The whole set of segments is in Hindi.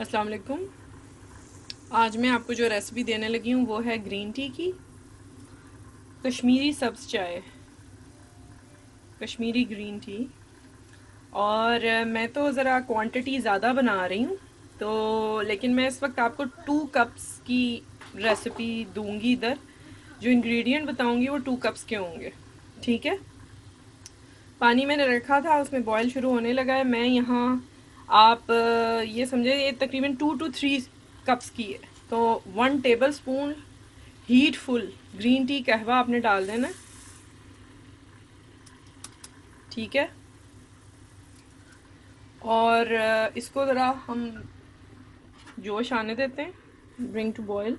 अस्सलाम वालेकुम। आज मैं आपको जो रेसिपी देने लगी हूँ वो है ग्रीन टी की कश्मीरी सब्ज़ चाय, कश्मीरी ग्रीन टी। और मैं तो ज़रा क्वांटिटी ज़्यादा बना रही हूँ, तो लेकिन मैं इस वक्त आपको 2 कप्स की रेसिपी दूंगी। इधर जो इंग्रेडिएंट बताऊंगी वो 2 कप्स के होंगे। ठीक है। पानी मैंने रखा था, उसमें बॉयल शुरू होने लगा है। मैं यहाँ आप ये समझे ये तकरीबन 2 to 3 कप्स की है, तो 1 table spoon heat full green tea कहवा आपने डाल देना। ठीक है। और इसको ज़रा हम जोश आने देते हैं, ब्रिंग टू बॉयल।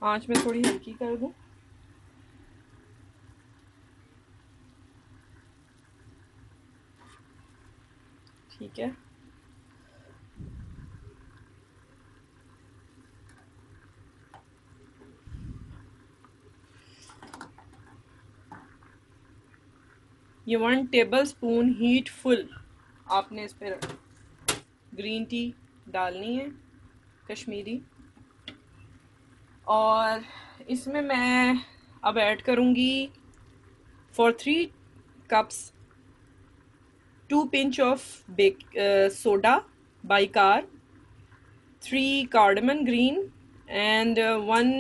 आँच में थोड़ी हल्की कर दूँ। ठीक है। ये 1 टेबल स्पून हीट फुल आपने इस पर ग्रीन टी डालनी है, कश्मीरी। और इसमें मैं अब ऐड करूँगी for 3 cups 2 pinch of bake soda bicarb, 3 cardamom green and 1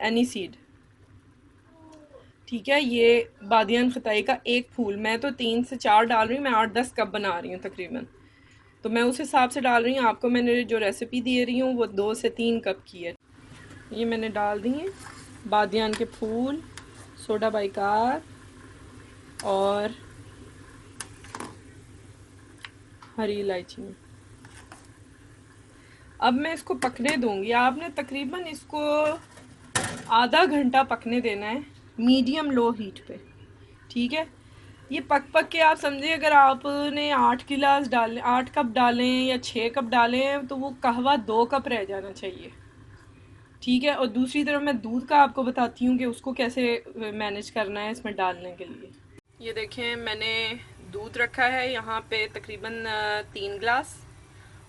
aniseed. ठीक है। ये बादियान खताई का एक फूल, मैं तो 3 से 4 डाल रही हूँ, मैं 8-10 कप बना रही हूँ तकरीबन, तो मैं उस हिसाब से डाल रही हूँ। आपको मैंने जो रेसिपी दे रही हूँ वो 2 से 3 कप की है। ये मैंने डाल दी है बादियान के फूल, सोडा बाइकार और हरी इलायची में। अब मैं इसको पकने दूंगी। आपने तकरीबन इसको आधा घंटा पकने देना है, मीडियम लो हीट पे। ठीक है। ये पक पक के आप समझे, अगर आपने 8 गिलास डाले, 8 कप डालें या 6 कप डालें, तो वो कहवा 2 कप रह जाना चाहिए। ठीक है। और दूसरी तरफ मैं दूध का आपको बताती हूँ कि उसको कैसे मैनेज करना है इसमें डालने के लिए। ये देखें, मैंने दूध रखा है यहाँ पे तकरीबन 3 गिलास,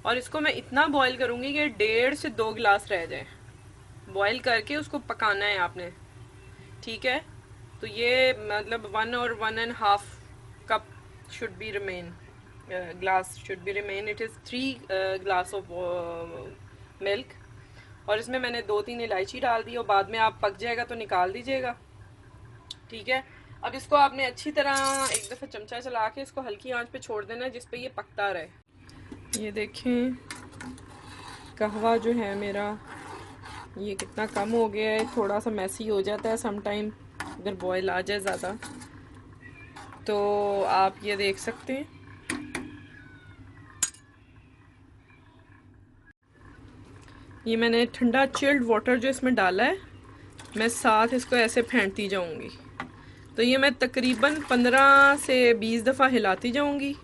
और इसको मैं इतना बॉईल करूँगी कि 1.5 से 2 गिलास रह जाए। बॉईल करके उसको पकाना है आपने। ठीक है। तो ये मतलब 1 और 1.5 cup should be remain, glass should be remain. It is 3 glass of milk. और इसमें मैंने 2-3 इलायची डाल दी, और बाद में आप पक जाएगा तो निकाल दीजिएगा। ठीक है। अब इसको आपने अच्छी तरह एक दफ़ा चमचा चला के इसको हल्की आंच पे छोड़ देना है, जिस पे ये पकता रहे। ये देखें, कहवा जो है मेरा ये कितना कम हो गया है। थोड़ा सा मैसी हो जाता है सम टाइम अगर बॉयल आ जाए ज़्यादा, तो आप ये देख सकते हैं। ये मैंने ठंडा चिल्ड वाटर जो इसमें डाला है, मैं साथ इसको ऐसे फेंटती जाऊंगी। तो ये मैं तकरीबन 15 से 20 दफ़ा हिलाती जाऊंगी।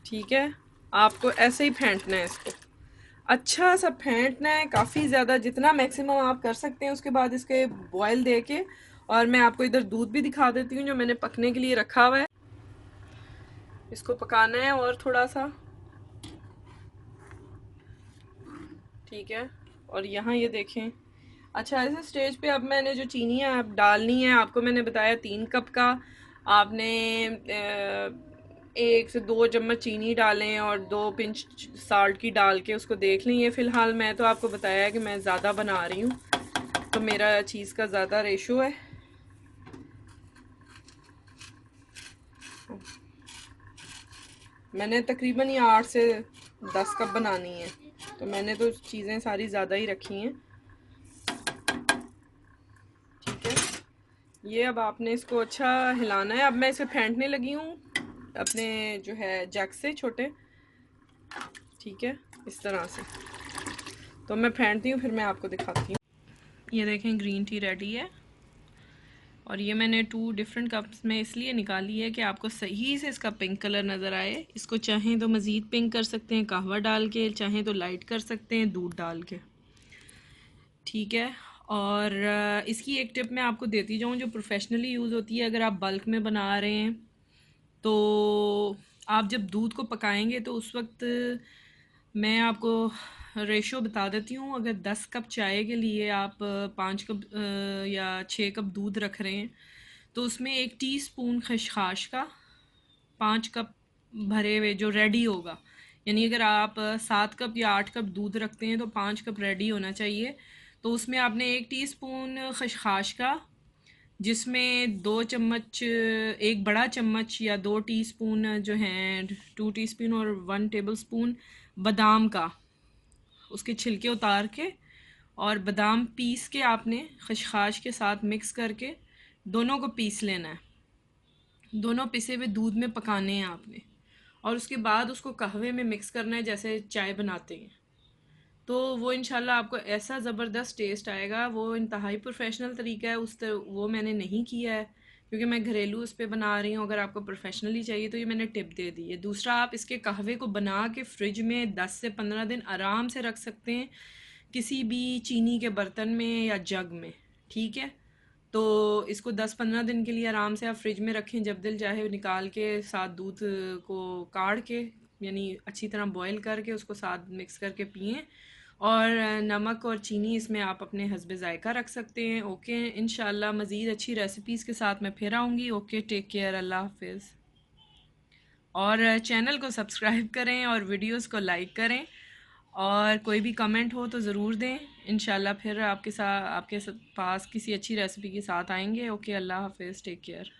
ठीक है। आपको ऐसे ही फेंटना है इसको, अच्छा सा फेंटना है, काफ़ी ज़्यादा, जितना मैक्सिमम आप कर सकते हैं। उसके बाद इसके बॉयल दे के, और मैं आपको इधर दूध भी दिखा देती हूँ जो मैंने पकने के लिए रखा हुआ है। इसको पकाना है और थोड़ा सा। ठीक है। और यहाँ ये देखें, अच्छा ऐसे स्टेज पे अब मैंने जो चीनी है आप डालनी है। आपको मैंने बताया 3 कप का, आपने 1 से 2 चम्मच चीनी डालें और 2 पिंच साल्ट की डाल के उसको देख लें। ये फ़िलहाल मैं तो आपको बताया कि मैं ज़्यादा बना रही हूँ, तो मेरा चीज़ का ज़्यादा रेशो है। मैंने तकरीबन ये 8 से 10 कप बनानी है, तो मैंने तो चीज़ें सारी ज़्यादा ही रखी हैं। ठीक है। ये अब आपने इसको अच्छा हिलाना है। अब मैं इसे फेंटने लगी हूँ अपने जो है जग से छोटे। ठीक है, इस तरह से। तो मैं फेंटती हूँ, फिर मैं आपको दिखाती हूँ। ये देखें, ग्रीन टी रेडी है। और ये मैंने 2 डिफरेंट कप्स में इसलिए निकाली है कि आपको सही से इसका पिंक कलर नज़र आए। इसको चाहें तो मज़ीद पिंक कर सकते हैं कहवा डाल के, चाहें तो लाइट कर सकते हैं दूध डाल के। ठीक है। और इसकी एक टिप मैं आपको देती जाऊँ जो प्रोफेशनली यूज़ होती है। अगर आप बल्क में बना रहे हैं तो आप जब दूध को पकाएंगे तो उस वक्त मैं आपको रेशो बता देती हूँ। अगर 10 कप चाय के लिए आप 5 कप या 6 कप दूध रख रहे हैं तो उसमें 1 टीस्पून खसखस का 5 कप भरे हुए जो रेडी होगा, यानी अगर आप 7 कप या 8 कप दूध रखते हैं तो 5 कप रेडी होना चाहिए। तो उसमें आपने 1 टीस्पून खसखस का, जिसमें 2 चम्मच, 1 बड़ा चम्मच या 2 टीस्पून जो हैं, 2 टीस्पून और 1 टेबलस्पून बादाम का, उसके छिलके उतार के और बादाम पीस के आपने खसखस के साथ मिक्स करके दोनों को पीस लेना है। दोनों पिसे हुए दूध में पकाने हैं आपने, और उसके बाद उसको कहवे में मिक्स करना है जैसे चाय बनाते हैं। तो वो इंशाल्लाह आपको ऐसा ज़बरदस्त टेस्ट आएगा। वो इंतहाई प्रोफेशनल तरीका है, वो मैंने नहीं किया है क्योंकि मैं घरेलू उस पर बना रही हूँ। अगर आपको प्रोफेशनली चाहिए तो ये मैंने टिप दे दी है। दूसरा, आप इसके कहवे को बना के फ्रिज में 10 से 15 दिन आराम से रख सकते हैं, किसी भी चीनी के बर्तन में या जग में, ठीक है। तो इसको 10-15 दिन के लिए आराम से आप फ्रिज में रखें, जब दिल चाहे निकाल के साथ दूध को काढ़ के, यानी अच्छी तरह बॉईल करके उसको साथ मिक्स करके पिएं। और नमक और चीनी इसमें आप अपने हस्बे ज़ायका रख सकते हैं। ओके, इंशाल्लाह मज़ीद अच्छी रेसिपीज़ के साथ मैं फिर आऊँगी। ओके, टेक केयर, अल्लाह हाफिज़। और चैनल को सब्सक्राइब करें और वीडियोस को लाइक करें, और कोई भी कमेंट हो तो ज़रूर दें। इंशाल्लाह फिर आपके पास किसी अच्छी रेसिपी के साथ आएंगे। ओके, अल्लाह हाफिज़, टेक केयर।